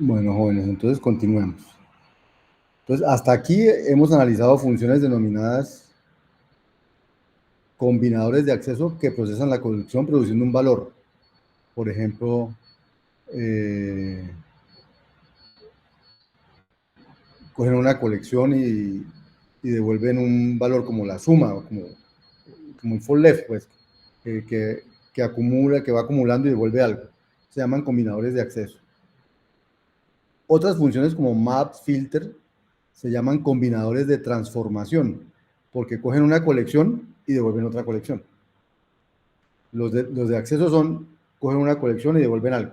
Bueno, jóvenes, entonces continuemos. Entonces, hasta aquí hemos analizado funciones denominadas combinadores de acceso que procesan la colección produciendo un valor. Por ejemplo, cogen una colección y devuelven un valor como la suma, o como el for left, pues, que acumula, que va acumulando y devuelve algo. Se llaman combinadores de acceso. Otras funciones como map, filter, se llaman combinadores de transformación, porque cogen una colección y devuelven otra colección. Los de acceso cogen una colección y devuelven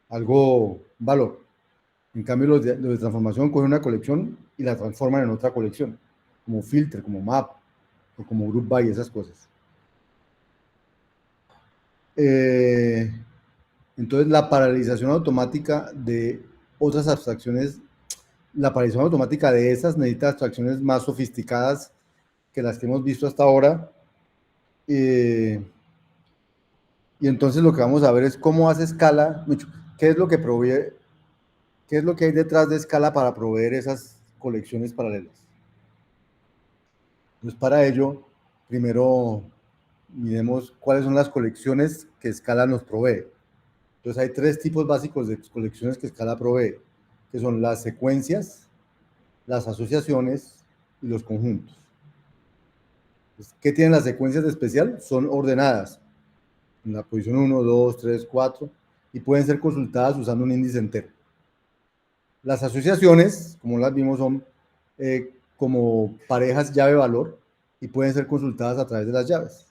algo valor. En cambio, los de transformación cogen una colección y la transforman en otra colección, como filter, como map, o como group by, esas cosas. Entonces, la paralelización automática de otras abstracciones, la paralización automática de esas necesita abstracciones más sofisticadas que las que hemos visto hasta ahora. Y entonces lo que vamos a ver es cómo hace Scala, qué es lo que provee, qué es lo que hay detrás de Scala para proveer esas colecciones paralelas. Entonces, para ello, primero miremos cuáles son las colecciones que Scala nos provee. Entonces, hay tres tipos básicos de colecciones que Scala provee, que son las secuencias, las asociaciones y los conjuntos. Entonces, ¿qué tienen las secuencias de especial? Son ordenadas en la posición 1, 2, 3, 4 y pueden ser consultadas usando un índice entero. Las asociaciones, como las vimos, son como parejas llave-valor y pueden ser consultadas a través de las llaves.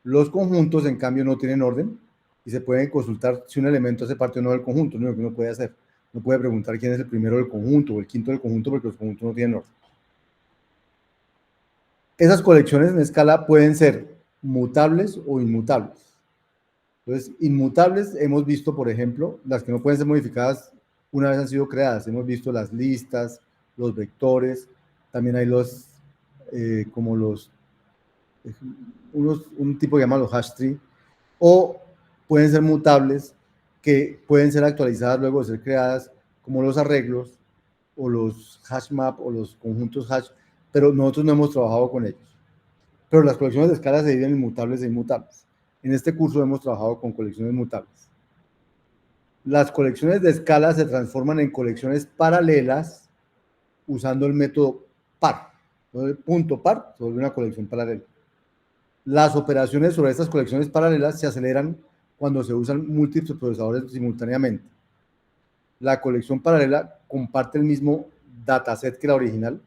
Los conjuntos, en cambio, no tienen orden y se pueden consultar si un elemento hace parte o no del conjunto, no es lo que uno puede hacer. No puede preguntar quién es el primero del conjunto o el quinto del conjunto porque los conjuntos no tienen orden. Esas colecciones en escala pueden ser mutables o inmutables. Entonces, inmutables hemos visto, por ejemplo, las que no pueden ser modificadas una vez han sido creadas. Hemos visto las listas, los vectores, también hay como un tipo que llama los hash tree, o pueden ser mutables que pueden ser actualizadas luego de ser creadas, como los arreglos, o los hash map, o los conjuntos hash, pero nosotros no hemos trabajado con ellos. Pero las colecciones de escala se dividen en mutables e inmutables. En este curso hemos trabajado con colecciones mutables. Las colecciones de escala se transforman en colecciones paralelas usando el método par. Entonces, el punto par se vuelve una colección paralela. Las operaciones sobre estas colecciones paralelas se aceleran cuando se usan múltiples procesadores simultáneamente. La colección paralela comparte el mismo dataset que la original,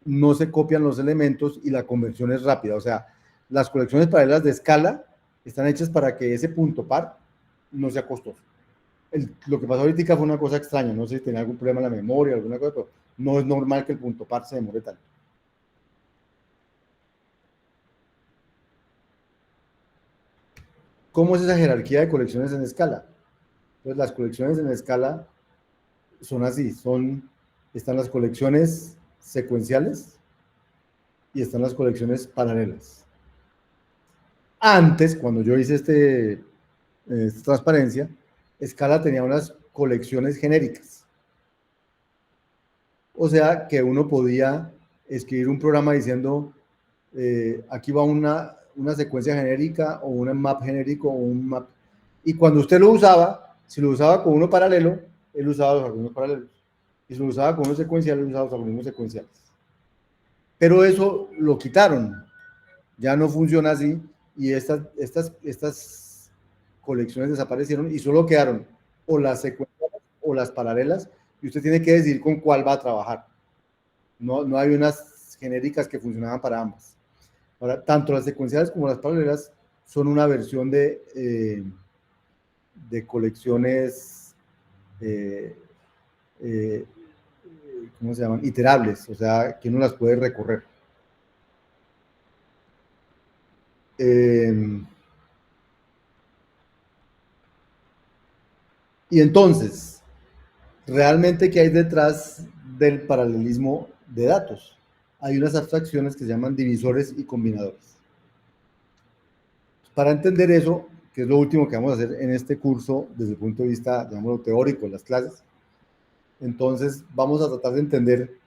no se copian los elementos y la conversión es rápida. O sea, las colecciones paralelas de escala están hechas para que ese punto par no sea costoso. Lo que pasó ahorita fue una cosa extraña, no sé si tenía algún problema en la memoria, alguna cosa, pero no es normal que el punto par se demore tanto. ¿Cómo es esa jerarquía de colecciones en escala? Pues las colecciones en escala son así, están las colecciones secuenciales y están las colecciones paralelas. Antes, cuando yo hice esta transparencia, Scala tenía unas colecciones genéricas. O sea, que uno podía escribir un programa diciendo, aquí va una secuencia genérica o un map genérico o un map. Y cuando usted lo usaba, si lo usaba con uno paralelo, él usaba los algoritmos paralelos. Y si lo usaba con uno secuencial, él usaba los algoritmos secuenciales. Pero eso lo quitaron. Ya no funciona así y estas colecciones desaparecieron y solo quedaron o las secuenciales o las paralelas y usted tiene que decidir con cuál va a trabajar. No hay unas genéricas que funcionaban para ambas. Ahora, tanto las secuenciales como las paralelas son una versión de colecciones, ¿cómo se llaman? Iterables, o sea, que uno las puede recorrer. Y entonces, realmente, ¿qué hay detrás del paralelismo de datos? Hay unas abstracciones que se llaman divisores y combinadores. Para entender eso, que es lo último que vamos a hacer en este curso desde el punto de vista, llamémoslo teórico, en las clases. Entonces, vamos a tratar de entender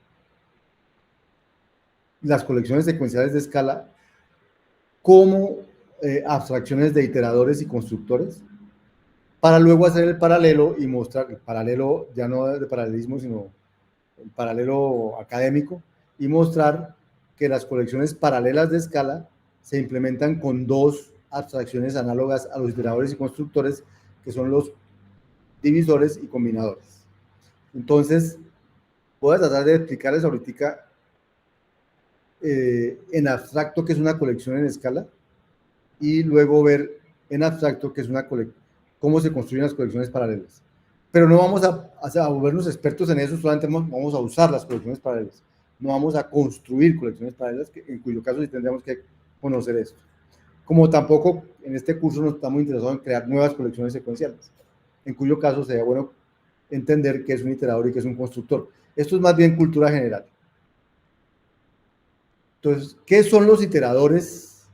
las colecciones secuenciales de escala como abstracciones de iteradores y constructores, para luego hacer el paralelo y mostrar, el paralelo ya no de paralelismo, sino el paralelo académico, y mostrar que las colecciones paralelas de escala se implementan con dos abstracciones análogas a los iteradores y constructores, que son los divisores y combinadores. Entonces, voy a tratar de explicarles ahorita en abstracto qué es una colección en escala, y luego ver en abstracto qué es una cómo se construyen las colecciones paralelas. Pero no vamos a volvernos expertos en eso, solamente vamos a usar las colecciones paralelas. No vamos a construir colecciones paralelas, en cuyo caso sí tendríamos que conocer esto. Como tampoco en este curso no estamos interesados en crear nuevas colecciones secuenciales, en cuyo caso sería bueno entender qué es un iterador y qué es un constructor. Esto es más bien cultura general. Entonces, ¿qué son los iteradores?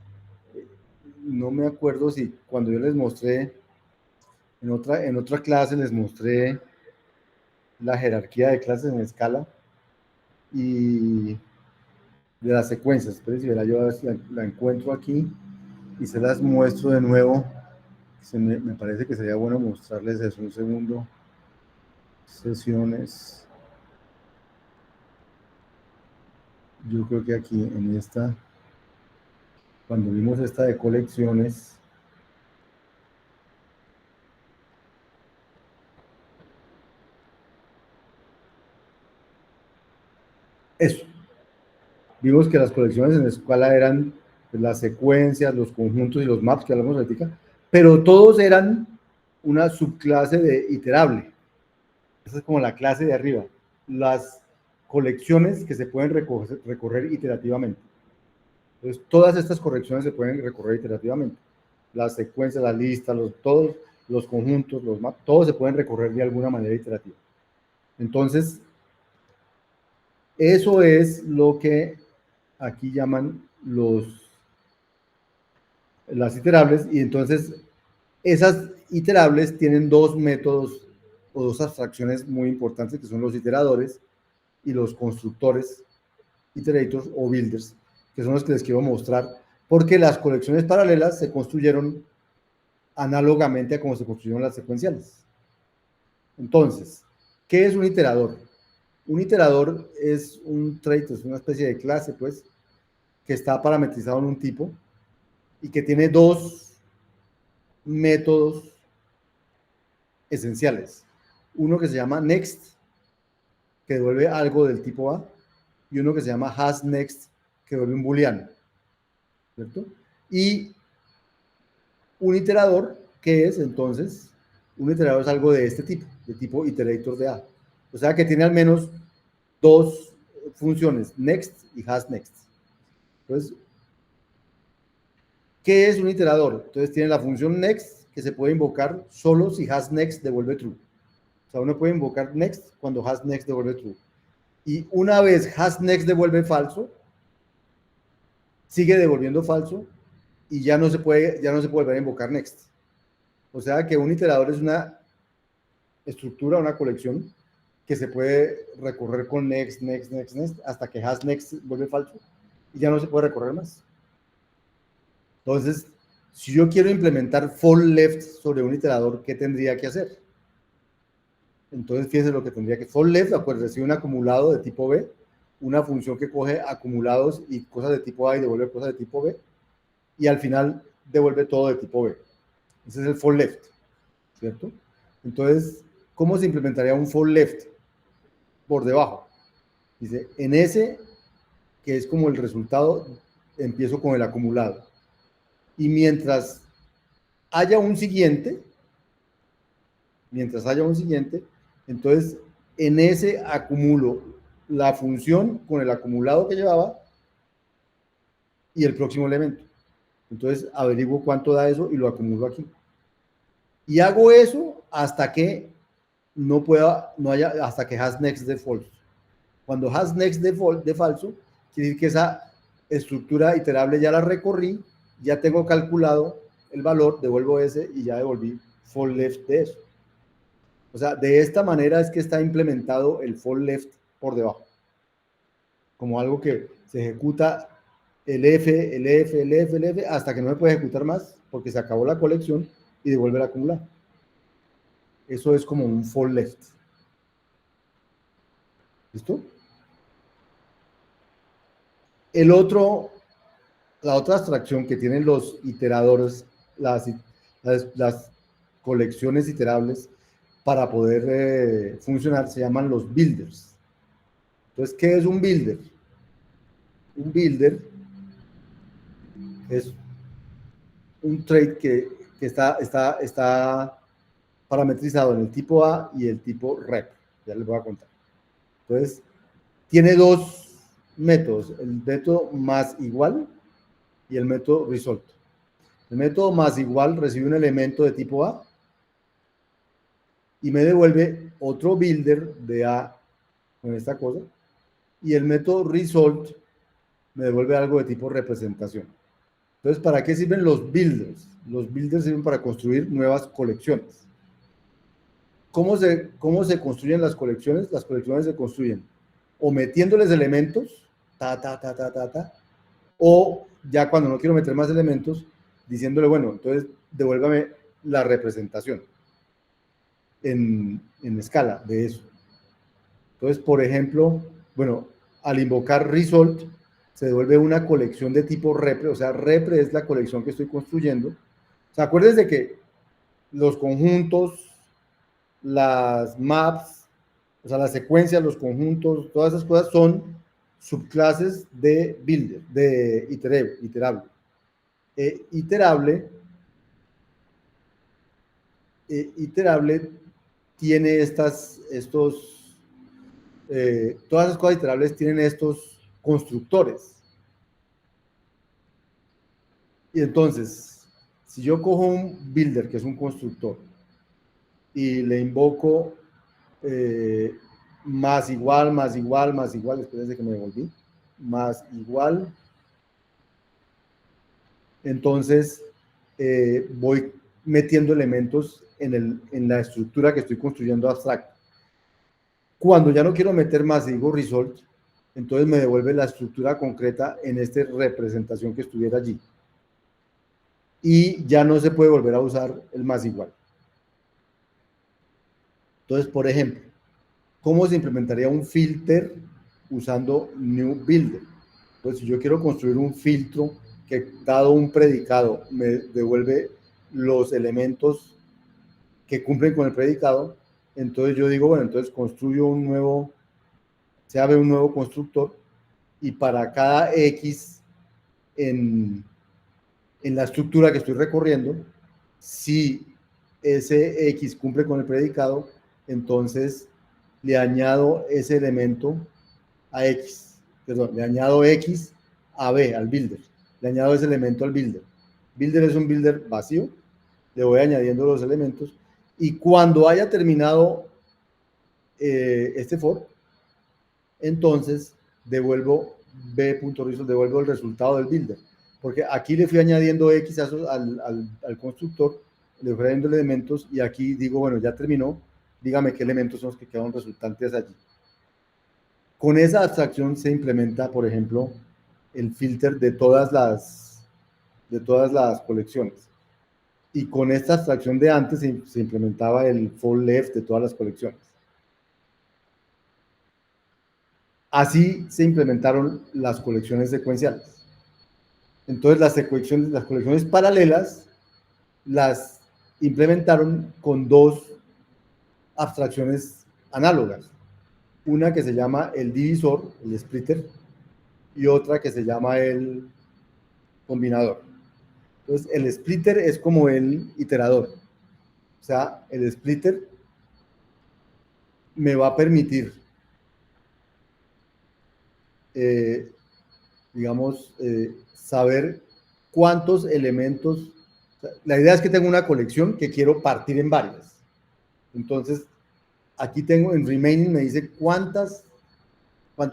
No me acuerdo si cuando yo les mostré, en otra clase les mostré la jerarquía de clases en escala y de las secuencias. Esperen, si yo la encuentro aquí y se las muestro de nuevo. Me parece que sería bueno mostrarles eso. Un segundo. Sesiones. Yo creo que aquí en esta, cuando vimos esta de colecciones, eso. Vimos que las colecciones en escala eran las secuencias, los conjuntos y los maps que hablamos ahorita, pero todos eran una subclase de iterable. Esa es como la clase de arriba. Las colecciones que se pueden recorrer iterativamente. Entonces, todas estas correcciones se pueden recorrer iterativamente. Las secuencias, las listas, todos los conjuntos, los maps, todos se pueden recorrer de alguna manera iterativa. Entonces, eso es lo que aquí llaman las iterables, y entonces esas iterables tienen dos métodos o dos abstracciones muy importantes, que son los iteradores y los constructores, iterators o builders, que son los que les quiero mostrar, porque las colecciones paralelas se construyeron análogamente a como se construyeron las secuenciales. Entonces, ¿qué es un iterador? Un iterador es un trait, es una especie de clase, pues, que está parametrizado en un tipo y que tiene dos métodos esenciales. Uno que se llama next, que devuelve algo del tipo A, y uno que se llama hasNext, que devuelve un booleano, ¿cierto? Y un iterador, que es entonces, un iterador es algo de este tipo, de tipo iterator de A. O sea que tiene al menos dos funciones, next y hasNext. Entonces, ¿qué es un iterador? Entonces tiene la función next, que se puede invocar solo si hasNext devuelve true. O sea, uno puede invocar next cuando hasNext devuelve true. Y una vez hasNext devuelve falso, sigue devolviendo falso y ya no se puede volver a invocar next. O sea que un iterador es una estructura, una colección que se puede recorrer con next, next, next, next, hasta que hasNext vuelve falso y ya no se puede recorrer más. Entonces, si yo quiero implementar for left sobre un iterador, ¿qué tendría que hacer? Entonces, fíjense lo que tendría que... For left, recibe un acumulado de tipo B, una función que coge acumulados y cosas de tipo A y devuelve cosas de tipo B, y al final devuelve todo de tipo B. Ese es el for left, ¿cierto? Entonces, ¿cómo se implementaría un for left? Por debajo. Dice, en ese, que es como el resultado, empiezo con el acumulado. Y mientras haya un siguiente, entonces en ese acumulo la función con el acumulado que llevaba y el próximo elemento. Entonces averiguo cuánto da eso y lo acumulo aquí. Y hago eso hasta que hasta que hasNext de false. Cuando hasNext de falso, quiere decir que esa estructura iterable ya la recorrí, ya tengo calculado el valor, devuelvo ese y ya devolví for left de eso. O sea, de esta manera es que está implementado el for left por debajo. Como algo que se ejecuta el F, el F, el F, el F, hasta que no se puede ejecutar más, porque se acabó la colección y devuelve el acumular. Eso es como un for left. ¿Listo? La otra abstracción que tienen los iteradores, las colecciones iterables, para poder funcionar, se llaman los builders. Entonces, ¿qué es un builder? Un builder es un trait que está parametrizado en el tipo A y el tipo rep. Ya les voy a contar. Entonces, tiene dos métodos, el método más igual y el método result. El método más igual recibe un elemento de tipo A y me devuelve otro builder de A con esta cosa, y el método result me devuelve algo de tipo representación. Entonces, ¿para qué sirven los builders? Los builders sirven para construir nuevas colecciones. ¿Cómo se construyen las colecciones? Las colecciones se construyen o metiéndoles elementos, o ya cuando no quiero meter más elementos, diciéndole, bueno, entonces devuélvame la representación en escala de eso. Entonces, por ejemplo, bueno, al invocar result, se devuelve una colección de tipo repre, o sea, repre es la colección que estoy construyendo. O sea, acuérdense de que los conjuntos, las maps, o sea, las secuencias, los conjuntos, todas esas cosas son subclases de builder, de iterable. Iterable tiene todas las cosas iterables tienen estos constructores. Y entonces, si yo cojo un builder, que es un constructor, y le invoco más igual, espérense que me devolví, más igual, entonces voy metiendo elementos en la estructura que estoy construyendo abstracta. Cuando ya no quiero meter más y digo result, entonces me devuelve la estructura concreta en esta representación que estuviera allí. Y ya no se puede volver a usar el más igual. Entonces, por ejemplo, ¿cómo se implementaría un filter usando new builder? Pues si yo quiero construir un filtro que dado un predicado me devuelve los elementos que cumplen con el predicado, entonces yo digo, bueno, entonces construyo se abre un nuevo constructor, y para cada X en la estructura que estoy recorriendo, si ese X cumple con el predicado, entonces le añado ese elemento a X, perdón, le añado X a B, al builder, le añado ese elemento al builder. Builder es un builder vacío, le voy añadiendo los elementos, y cuando haya terminado este for, entonces devuelvo b.result, devuelvo el resultado del builder, porque aquí le fui añadiendo X al constructor, le fui añadiendo elementos, y aquí digo, bueno, ya terminó, dígame qué elementos son los que quedan resultantes allí. Con esa abstracción se implementa, por ejemplo, el filter de todas las colecciones. Y con esta abstracción de antes se implementaba el for left de todas las colecciones. Así se implementaron las colecciones secuenciales. Entonces las colecciones paralelas las implementaron con dos abstracciones análogas. Una que se llama el divisor, el splitter, y otra que se llama el combinador. Entonces el splitter es como el iterador. O sea, el splitter me va a permitir digamos, saber cuántos elementos. O sea, la idea es que tengo una colección que quiero partir en varias. Entonces, aquí tengo en remaining, me dice cuántos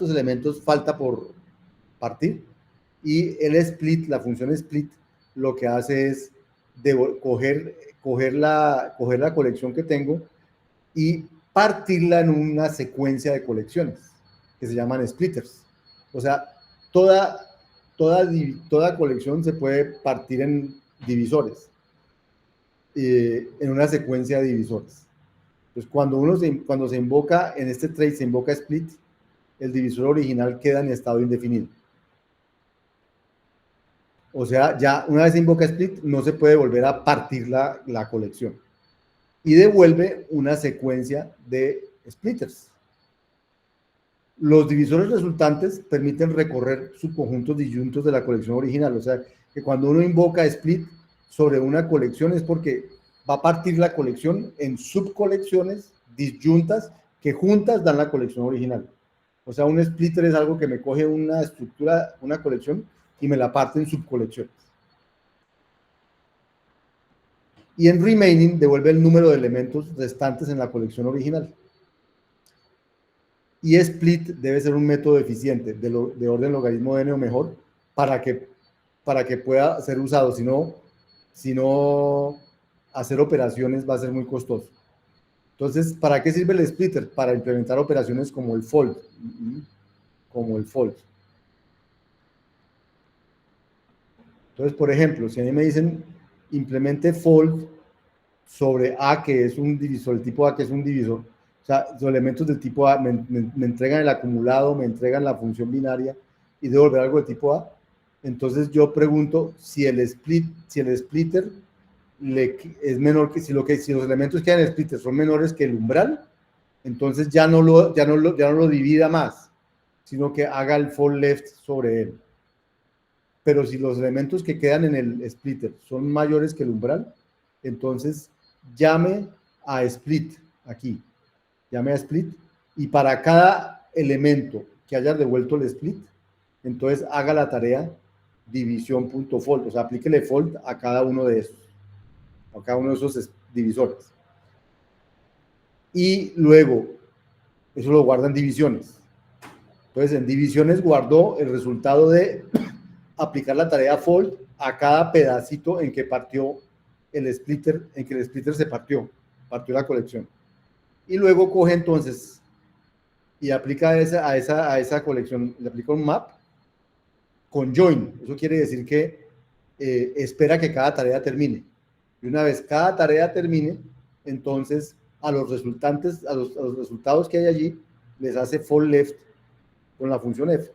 elementos falta por partir. Y el split, la función split, lo que hace es de coger la colección que tengo y partirla en una secuencia de colecciones que se llaman splitters. O sea, toda colección se puede partir en divisores, en una secuencia de divisores. Entonces, cuando se invoca en este trade, se invoca split, el divisor original queda en estado indefinido. O sea, ya una vez se invoca split, no se puede volver a partir la colección. Y devuelve una secuencia de splitters. Los divisores resultantes permiten recorrer subconjuntos disyuntos de la colección original. O sea, que cuando uno invoca split sobre una colección es porque va a partir la colección en subcolecciones disyuntas que juntas dan la colección original. O sea, un splitter es algo que me coge una estructura, una colección, y me la parte en subcolecciones. Y en remaining devuelve el número de elementos restantes en la colección original. Y split debe ser un método eficiente, de orden logaritmo n o mejor, para que pueda ser usado. Si no, hacer operaciones va a ser muy costoso. Entonces, ¿para qué sirve el splitter? Para implementar operaciones como el fold. Entonces, por ejemplo, si a mí me dicen implemente fold sobre A, que es un divisor, el tipo A, que es un divisor, o sea, los elementos del tipo A me entregan el acumulado, me entregan la función binaria y debo volver algo de tipo A. Entonces yo pregunto si el splitter es menor que si los elementos que hay en el splitter son menores que el umbral, entonces ya no lo divida más, sino que haga el fold left sobre él. Pero si los elementos que quedan en el splitter son mayores que el umbral, entonces llame a split aquí, llame a split, y para cada elemento que haya devuelto el split, entonces haga la tarea división.fold, o sea, aplíquele fold a cada uno de esos, a cada uno de esos divisores. Y luego, eso lo guarda en divisiones. Entonces, en divisiones guardó el resultado de aplicar la tarea fold a cada pedacito en que partió el splitter, en que el splitter se partió la colección. Y luego coge entonces y aplica a esa colección, le aplica un map con join. Eso quiere decir que espera que cada tarea termine. Y una vez cada tarea termine, entonces a los resultados que hay allí, les hace fold left con la función f.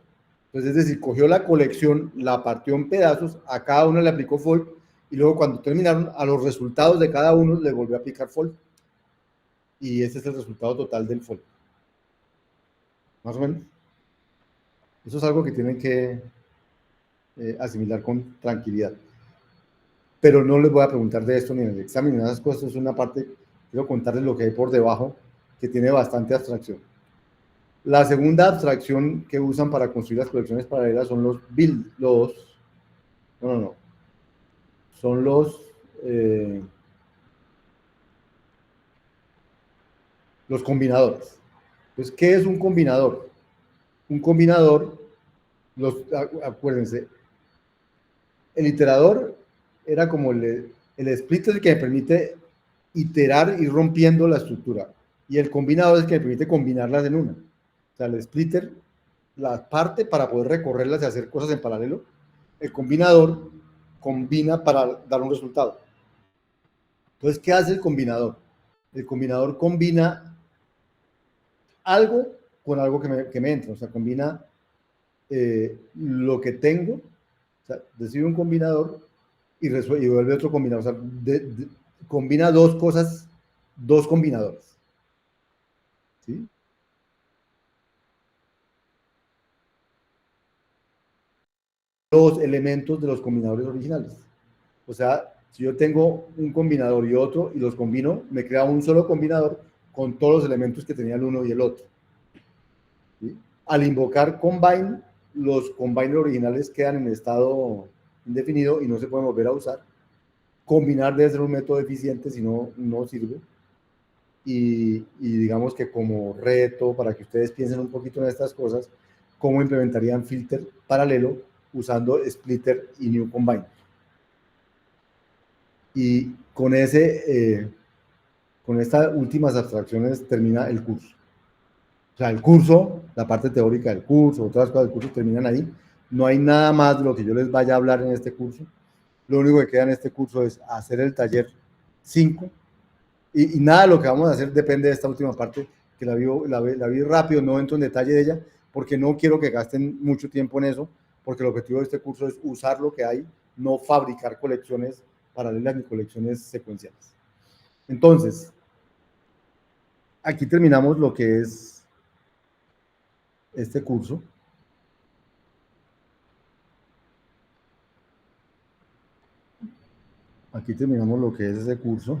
Entonces, es decir, cogió la colección, la partió en pedazos, a cada uno le aplicó fold, y luego cuando terminaron, a los resultados de cada uno le volvió a aplicar fold. Y ese es el resultado total del fold. Más o menos. Eso es algo que tienen que asimilar con tranquilidad. Pero no les voy a preguntar de esto ni en el examen, ni esas cosas. Es una parte, quiero contarles lo que hay por debajo, que tiene bastante abstracción. La segunda abstracción que usan para construir las colecciones paralelas son los son los combinadores. Entonces, ¿qué es un combinador? Un combinador, acuérdense, el iterador era como el splitter que me permite iterar y rompiendo la estructura, y el combinador es que me permite combinarlas en una. O sea, el splitter la parte para poder recorrerlas y hacer cosas en paralelo. El combinador combina para dar un resultado. Entonces, ¿qué hace el combinador? El combinador combina algo con algo que me entra. O sea, combina lo que tengo, o sea, recibe un combinador y vuelve otro combinador. O sea, combina dos cosas, dos combinadores. ¿Sí? Los elementos de los combinadores originales. O sea, si yo tengo un combinador y otro y los combino, me crea un solo combinador con todos los elementos que tenía el uno y el otro. ¿Sí? Al invocar combine, los combiners originales quedan en estado indefinido y no se pueden volver a usar. Combinar debe ser un método eficiente, si no, no sirve. Y digamos que como reto, para que ustedes piensen un poquito en estas cosas, cómo implementarían filter paralelo usando splitter y new combine. Y con estas últimas abstracciones termina el curso. O sea, el curso, la parte teórica del curso, otras cosas del curso terminan ahí. No hay nada más de lo que yo les vaya a hablar en este curso. Lo único que queda en este curso es hacer el taller 5 y nada de lo que vamos a hacer depende de esta última parte, que la vi rápido, no entro en detalle de ella, porque no quiero que gasten mucho tiempo en eso, porque el objetivo de este curso es usar lo que hay, no fabricar colecciones paralelas ni colecciones secuenciales. Entonces, aquí terminamos lo que es este curso. Aquí terminamos lo que es ese curso.